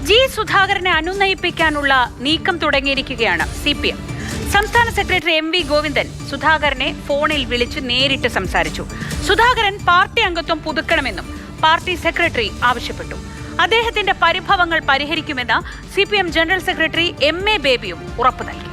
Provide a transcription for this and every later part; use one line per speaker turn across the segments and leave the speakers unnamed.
G സുധാകരനെ അനുനയിപ്പിക്കാനുള്ള നീക്കം തുടങ്ങിയിരിക്കുകയാണ് CPM. സംസ്ഥാന സെക്രട്ടറി MV ഗോവിന്ദൻ സുധാകരനെ ഫോണിൽ വിളിച്ച് നേരിട്ട് സംസാരിച്ചു. സുധാകരൻ പാർട്ടി അംഗത്വം പുതുക്കണമെന്നും പാർട്ടി സെക്രട്ടറി ആവശ്യപ്പെട്ടു. അദ്ദേഹത്തിന്റെ പരിഭവങ്ങൾ പരിഹരിക്കുമെന്ന് CPM ജനറൽ സെക്രട്ടറി MA ബേബിയും ഉറപ്പു നൽകി.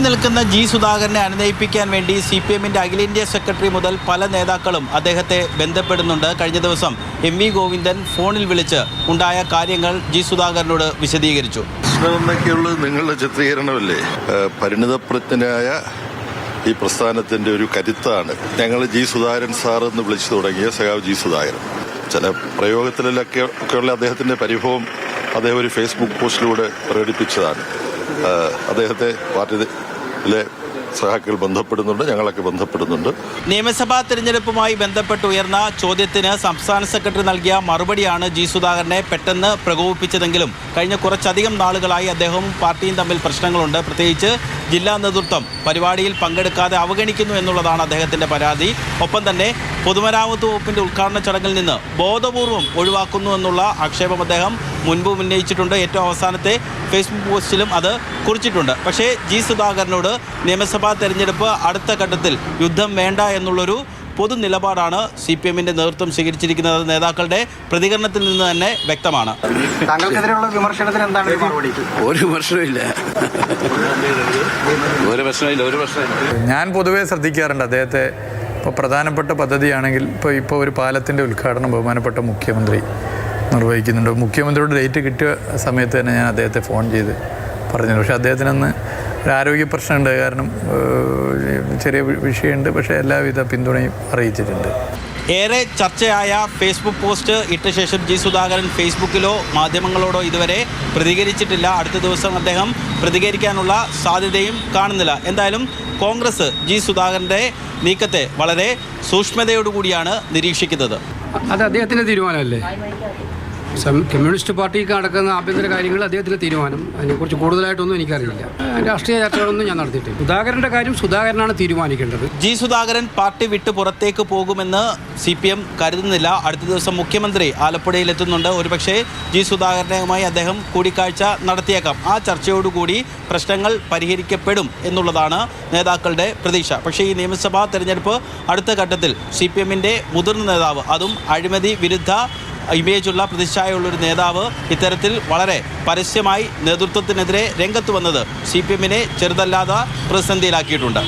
നിൽക്കുന്ന ജി സുധാകരനെ അനുനയിപ്പിക്കാൻ വേണ്ടി CPMന്റെ അഖിലേന്ത്യാ സെക്രട്ടറി മുതൽ പല നേതാക്കളും അദ്ദേഹത്തെ ബന്ധപ്പെടുന്നുണ്ട്. കഴിഞ്ഞ ദിവസം MV ഗോവിന്ദൻ ഫോണിൽ വിളിച്ച് ഉണ്ടായ കാര്യങ്ങൾ ജി സുധാകരനോട് വിശദീകരിച്ചു.
പ്രശ്നമെന്നൊക്കെയുള്ളത് നിങ്ങളുടെ ചിത്രീകരണമല്ലേ? പരിണിതപ്രജ്ഞനായ ഈ പ്രസ്ഥാനത്തിന്റെ ഒരു കരുത്താണ് ഞങ്ങൾ ജി സുധാകരൻ സാർ എന്ന് വിളിച്ചു തുടങ്ങിയ സഖാവ് ജി സുധാകരൻ. ചില പ്രയോഗത്തിലൊക്കെയുള്ള അദ്ദേഹത്തിന്റെ പരിഭവം അദ്ദേഹം ഒരു ഫേസ്ബുക്ക് പോസ്റ്റിലൂടെ പ്രകടിപ്പിച്ചതാണ്. അദ്ദേഹത്തെ പാർട്ടിയിലെ സഹാക്കൾ ബന്ധപ്പെടുന്നുണ്ട്, ഞങ്ങളൊക്കെ ബന്ധപ്പെടുന്നുണ്ട്.
നിയമസഭാ തെരഞ്ഞെടുപ്പുമായി ബന്ധപ്പെട്ട് ഉയർന്ന ചോദ്യത്തിന് സംസ്ഥാന സെക്രട്ടറി നൽകിയ മറുപടിയാണ് ജി സുധാകരനെ പെട്ടെന്ന് പ്രകോപിപ്പിച്ചതെങ്കിലും കഴിഞ്ഞ കുറച്ചധികം നാളുകളായി അദ്ദേഹവും പാർട്ടിയും തമ്മിൽ പ്രശ്നങ്ങളുണ്ട്. പ്രത്യേകിച്ച് ജില്ലാ നേതൃത്വം പരിപാടിയിൽ പങ്കെടുക്കാതെ അവഗണിക്കുന്നു എന്നുള്ളതാണ് അദ്ദേഹത്തിന്റെ പരാതി. ഒപ്പം തന്നെ പൊതുമരാമത്ത് വകുപ്പിന്റെ ഉദ്ഘാടന ചടങ്ങിൽ നിന്ന് ബോധപൂർവം ഒഴിവാക്കുന്നു എന്നുള്ള ആക്ഷേപം അദ്ദേഹം മുൻപ് ഉന്നയിച്ചിട്ടുണ്ട്. ഏറ്റവും അവസാനത്തെ ഫേസ്ബുക്ക് പോസ്റ്റിലും അത് കുറിച്ചിട്ടുണ്ട്. പക്ഷേ ജി സുധാകരനോട് നിയമസഭാ തെരഞ്ഞെടുപ്പ് അടുത്ത ഘട്ടത്തിൽ യുദ്ധം വേണ്ട എന്നുള്ളൊരു പൊതു നിലപാടാണ് CPMന്റെ നേതൃത്വം സ്വീകരിച്ചിരിക്കുന്നത്. നേതാക്കളുടെ പ്രതികരണത്തിൽ നിന്ന് തന്നെ വ്യക്തമാണ്.
താങ്കൾക്കെതിരെയുള്ള വിമർശനത്തിന് എന്താണ് മറുപടി?
ഒരു പ്രശ്നമില്ല.
ഞാൻ പൊതുവേ ശ്രദ്ധിക്കാറുണ്ട് അദ്ദേഹത്തെ. ഇപ്പോൾ പ്രധാനപ്പെട്ട പദ്ധതിയാണെങ്കിൽ ഇപ്പോൾ ഒരു പാലത്തിൻ്റെ ഉദ്ഘാടനം ബഹുമാനപ്പെട്ട മുഖ്യമന്ത്രി നിർവഹിക്കുന്നുണ്ട്. മുഖ്യമന്ത്രിയുടെ ഡേറ്റ് കിട്ടിയ സമയത്ത് തന്നെ ഞാൻ അദ്ദേഹത്തെ ഫോൺ ചെയ്ത് പറഞ്ഞു. പക്ഷേ അദ്ദേഹത്തിനന്ന് ഒരു ആരോഗ്യ പ്രശ്നമുണ്ട്, കാരണം ചെറിയ വിഷയമുണ്ട്. പക്ഷേ എല്ലാവിധ പിന്തുണയും അറിയിച്ചിട്ടുണ്ട്.
ഏറെ ചർച്ചയായ ഫേസ്ബുക്ക് പോസ്റ്റ് ഇട്ട ശേഷം ജി സുധാകരൻ ഫേസ്ബുക്കിലോ മാധ്യമങ്ങളോടോ ഇതുവരെ പ്രതികരിച്ചിട്ടില്ല. അടുത്ത ദിവസം അദ്ദേഹം പ്രതികരിക്കാനുള്ള സാധ്യതയും കാണുന്നില്ല. എന്തായാലും കോൺഗ്രസ് ജി സുധാകരൻ്റെ നീക്കത്തെ വളരെ സൂക്ഷ്മതയോടുകൂടിയാണ് നിരീക്ഷിക്കുന്നത്.
അത് അദ്ദേഹത്തിൻ്റെ തീരുമാനമല്ലേ? കമ്മ്യൂണിസ്റ്റ് പാർട്ടിക്ക് നടക്കുന്ന ആഭ്യന്തര കാര്യങ്ങൾ അദ്ദേഹത്തിൻ്റെ തീരുമാനം. അതിനെക്കുറിച്ച് കൂടുതലായിട്ടൊന്നും എനിക്കറിയില്ല. രാഷ്ട്രീയ ചർച്ചകളൊന്നും ഞാൻ നടത്തിയിട്ടില്ല. സുധാകരൻ്റെ കാര്യം സുധാകരനാണ് തീരുമാനിക്കേണ്ടത്.
ജി സുധാകരൻ പാർട്ടി വിട്ട് പുറത്തേക്ക് പോകുമെന്ന് CPM കരുതുന്നില്ല. അടുത്ത ദിവസം മുഖ്യമന്ത്രി ആലപ്പുഴയിൽ എത്തുന്നുണ്ട്. ഒരുപക്ഷെ ജി സുധാകരനുമായി അദ്ദേഹം കൂടിക്കാഴ്ച നടത്തിയേക്കാം. ആ ചർച്ചയോടുകൂടി പ്രശ്നങ്ങൾ പരിഹരിക്കപ്പെടും എന്നുള്ളതാണ് നേതാക്കളുടെ പ്രതീക്ഷ. പക്ഷേ ഈ നിയമസഭാ തെരഞ്ഞെടുപ്പ് അടുത്ത ഘട്ടത്തിൽ CPMന്റെ മുതിർന്ന നേതാവ്, അതും അഴിമതി വിരുദ്ധ ഇമേജുള്ള പ്രതിച്ഛായുള്ളൊരു നേതാവ് ഇത്തരത്തിൽ വളരെ പരസ്യമായി നേതൃത്വത്തിനെതിരെ രംഗത്ത് വന്നത് CPMനെ ചെറുതല്ലാതെ പ്രതിസന്ധിയിലാക്കിയിട്ടുണ്ട്.